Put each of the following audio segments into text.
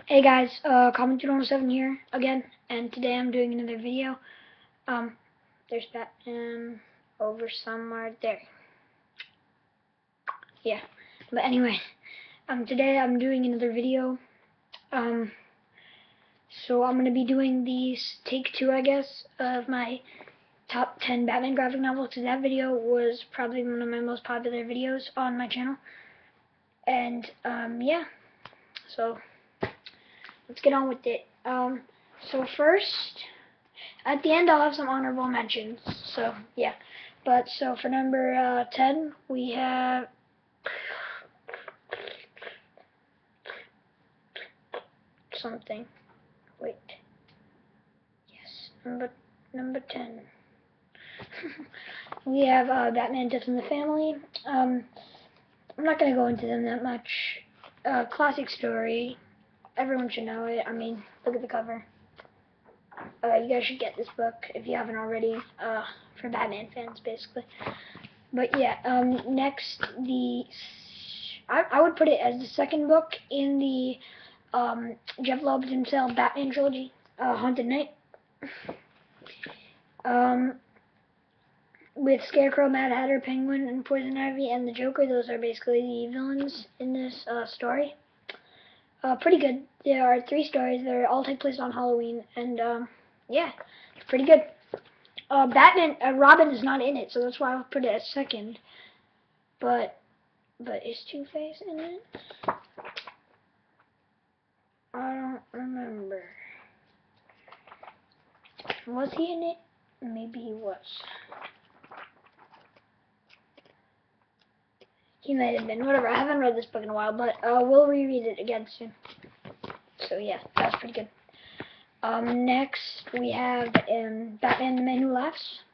Hey guys, Common207 here again, and today I'm doing another video. There's Batman over somewhere there. Yeah, but anyway, today I'm doing another video. So I'm gonna be doing these take two, I guess, of my top 10 Batman graphic novels. So that video was probably one of my most popular videos on my channel, and yeah. So let's get on with it. So first, at the end I'll have some honorable mentions. So yeah, but so for number 10 we have something. Wait. Yes, number 10. We have Batman: Death in the Family. I'm not gonna go into them that much. Classic story. Everyone should know it. I mean, look at the cover. You guys should get this book if you haven't already, for Batman fans, basically. But yeah, next, I would put it as the second book in the Jeff Loeb's himself Batman trilogy, Haunted Knight. With Scarecrow, Mad Hatter, Penguin, and Poison Ivy, and the Joker, those are basically the villains in this story. Pretty good. There are 3 stories. They all take place on Halloween, and yeah, it's pretty good. Robin is not in it, so that's why I'll put it as second. But is Two-Face in it? I don't remember. Was he in it? Maybe he was. He might have been. Whatever. I haven't read this book in a while, but we'll reread it again soon. So yeah, that's pretty good. Next we have Batman: The Man Who Laughs.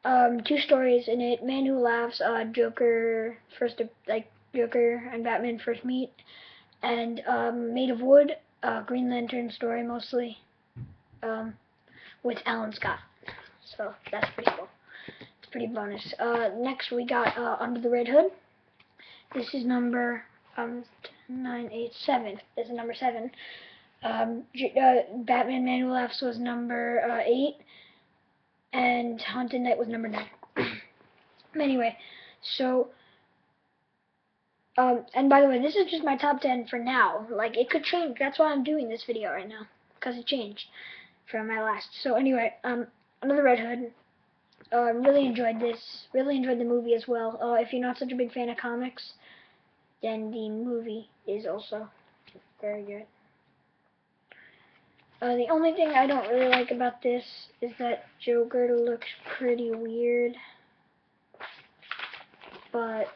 2 stories in it. Man Who Laughs, Joker and Batman first meet, and Made of Wood, Green Lantern story mostly, with Alan Scott. So that's pretty cool. It's pretty bonus. Next we got Under the Red Hood. This is number 9, 8, 7. This is number 7. Batman: Man Who Laughs was number 8. And Haunted Knight was number 9. Anyway, so, and by the way, this is just my top 10 for now. Like, it could change. That's why I'm doing this video right now, because it changed from my last. So anyway, Under the Red Hood. Really enjoyed this. Really enjoyed the movie as well. If you're not such a big fan of comics, then the movie is also very good. The only thing I don't really like about this is that Joker looks pretty weird. But,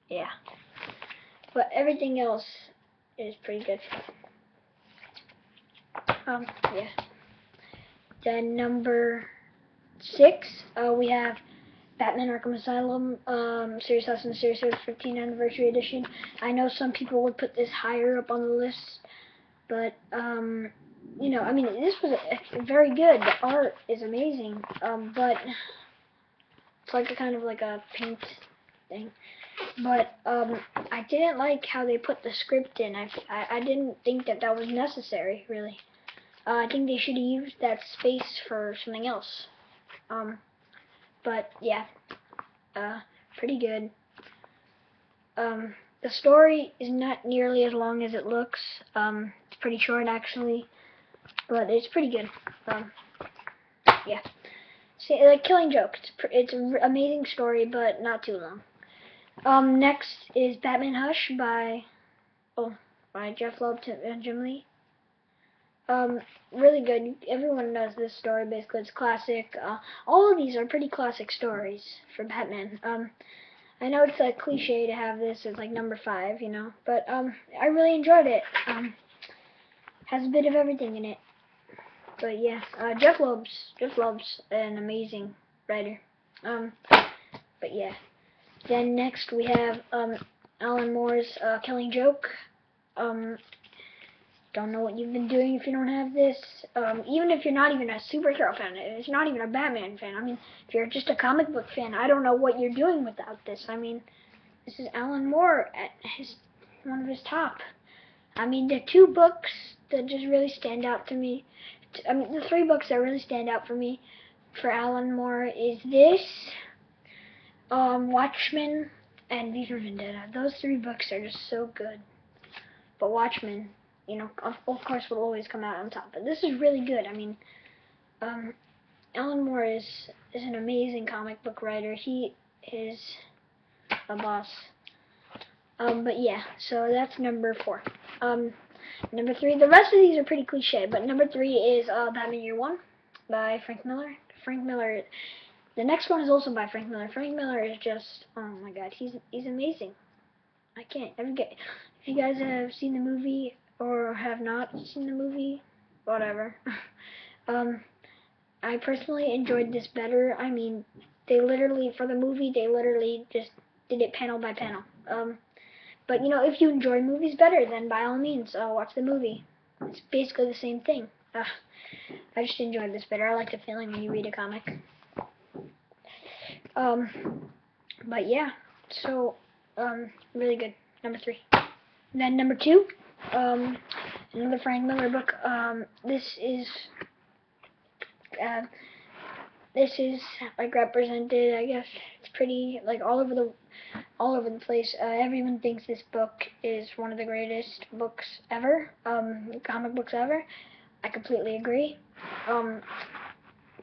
yeah. But everything else is pretty good. Yeah. Then number 6, we have Batman: Arkham Asylum, Serious House and Serious House 15th Anniversary Edition. I know some people would put this higher up on the list, but, you know, I mean, this was very good. The art is amazing, but it's like a kind of like a paint thing. But I didn't like how they put the script in. I didn't think that was necessary, really. I think they should have used that space for something else. But yeah, pretty good. The story is not nearly as long as it looks. It's pretty short actually, but it's pretty good. Yeah. See, like Killing Joke. It's an amazing story, but not too long. Next is Batman Hush by Jeff Loeb and Jim Lee. Really good. Everyone knows this story, basically. It's classic. All of these are pretty classic stories for Batman. I know it's a cliche to have this as like number 5, you know, but I really enjoyed it. Has a bit of everything in it. But yeah, Jeff Loeb's an amazing writer. But yeah. Then next we have Alan Moore's Killing Joke. Don't know what you've been doing if you don't have this. Even if you're not even a superhero fan, if you're not even a Batman fan, I mean, if you're just a comic book fan, I don't know what you're doing without this. I mean, this is Alan Moore at his one of his top. I mean, the two books that just really stand out to me, I mean, the three books that really stand out for me for Alan Moore is this, Watchmen, and V for Vendetta. Those three books are just so good. But Watchmen, you know, of course, will always come out on top. But this is really good. I mean, Alan Moore is an amazing comic book writer. He is a boss. But yeah, so that's number 4. Number 3, the rest of these are pretty cliche, but number 3 is Batman Year One by Frank Miller. Frank Miller. The next one is also by Frank Miller. Frank Miller is just, oh my God, he's amazing. I can't ever get. If you guys have seen the movie or have not seen the movie, whatever. I personally enjoyed this better. I mean, they literally, for the movie, they literally just did it panel by panel. But you know, if you enjoy movies better, then by all means, watch the movie. It's basically the same thing. I just enjoyed this better. I like the feeling when you read a comic. But yeah, so really good. Number 3. And then number 2, another Frank Miller book. This is like represented. I guess it's pretty like all over the place. Everyone thinks this book is one of the greatest books ever, comic books ever. I completely agree.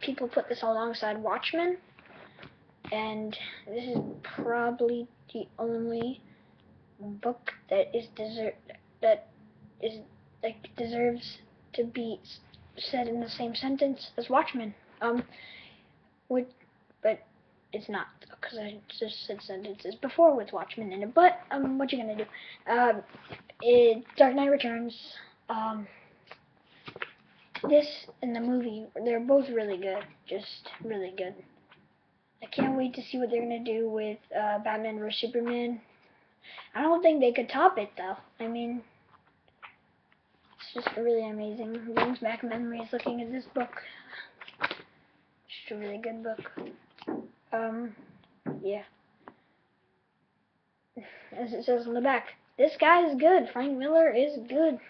People put this alongside Watchmen, and this is probably the only book that deserves to be said in the same sentence as Watchmen. But it's not, because I just said sentences before with Watchmen in it. But what you gonna do? Dark Knight Returns. This and the movie, they're both really good, just really good. I can't wait to see what they're gonna do with Batman vs Superman. I don't think they could top it though. I mean, it's just really amazing. It brings back memories looking at this book. Just a really good book. Yeah. As it says on the back, this guy is good. Frank Miller is good.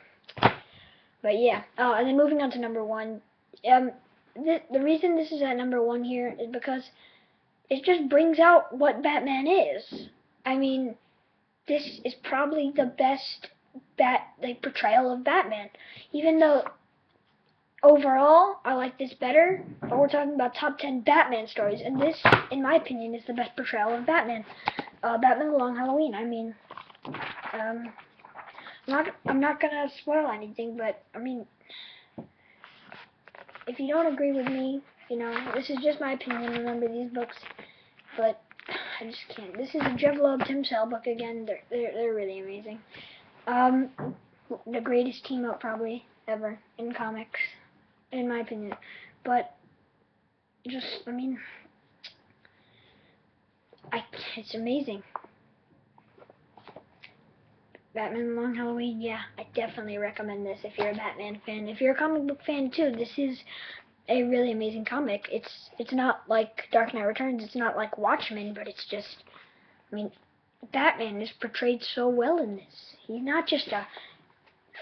But yeah. And then moving on to number 1. The reason this is at number 1 here is because it just brings out what Batman is. I mean, this is probably the best portrayal of Batman. Even though overall I like this better, but we're talking about top 10 Batman stories, and this, in my opinion, is the best portrayal of Batman. Batman The Long Halloween. I mean, I'm not gonna spoil anything, but I mean, if you don't agree with me, you know, this is just my opinion. Remember these books, but I just can't. This is a Jeff Loeb, Tim Sale book again. They're really amazing. The greatest team up probably ever in comics, in my opinion. But just, I mean, it's amazing. Batman Long Halloween, yeah, I definitely recommend this if you're a Batman fan. If you're a comic book fan too, this is a really amazing comic. It's not like Dark Knight Returns, it's not like Watchmen, but it's just, I mean, Batman is portrayed so well in this. He's not just a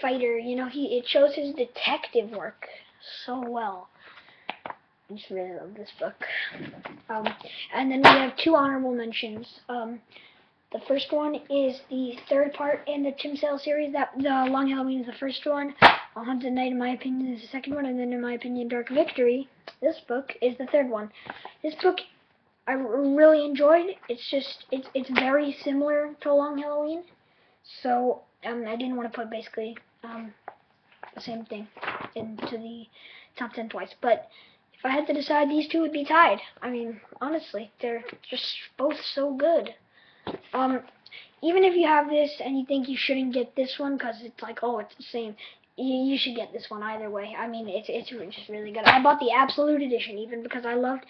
fighter, you know, it shows his detective work so well. I just really love this book. And then we have 2 honorable mentions. The first one is the 3rd part in the Tim Sale series. The Long Halloween is the first one. Haunted Night, in my opinion, is the second one. And then, in my opinion, Dark Victory, this book, is the 3rd one. This book I really enjoyed. It's very similar to Long Halloween. So, I didn't want to put basically the same thing into the top 10 twice. But if I had to decide, these 2 would be tied. I mean, honestly, they're just both so good. Even if you have this and you think you shouldn't get this one because it's like, oh, it's the same, you should get this one either way. I mean, it's just really good. I bought the Absolute Edition even because I loved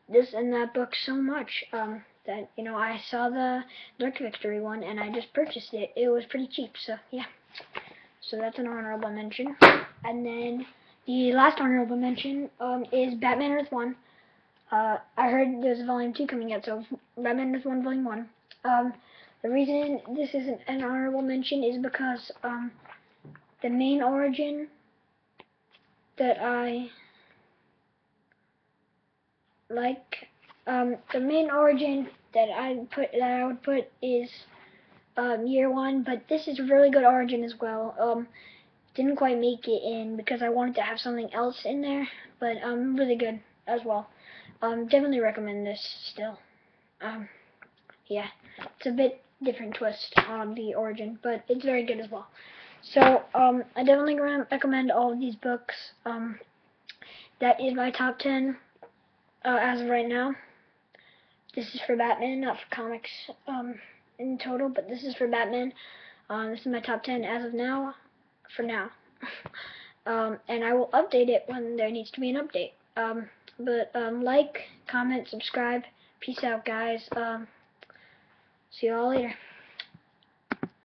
this and that book so much that, you know, I saw the Dark Victory one and I just purchased it. It was pretty cheap, so yeah. So that's an honorable mention. And then the last honorable mention is Batman Earth 1. I heard there's a Volume 2 coming out, so Batman Earth 1 Volume 1. The reason this isn't an honorable mention is because the main origin that I like, the main origin that I would put is Year One, but this is a really good origin as well. Didn't quite make it in because I wanted to have something else in there, but really good as well. Definitely recommend this still. Yeah, it's a bit different twist on the origin, but it's very good as well. So I definitely recommend all of these books. That is my top 10 as of right now. This is for Batman, not for comics in total, but this is for Batman. This is my top 10 as of now, for now. And I will update it when there needs to be an update. Like, comment, subscribe. Peace out, guys. See you all later.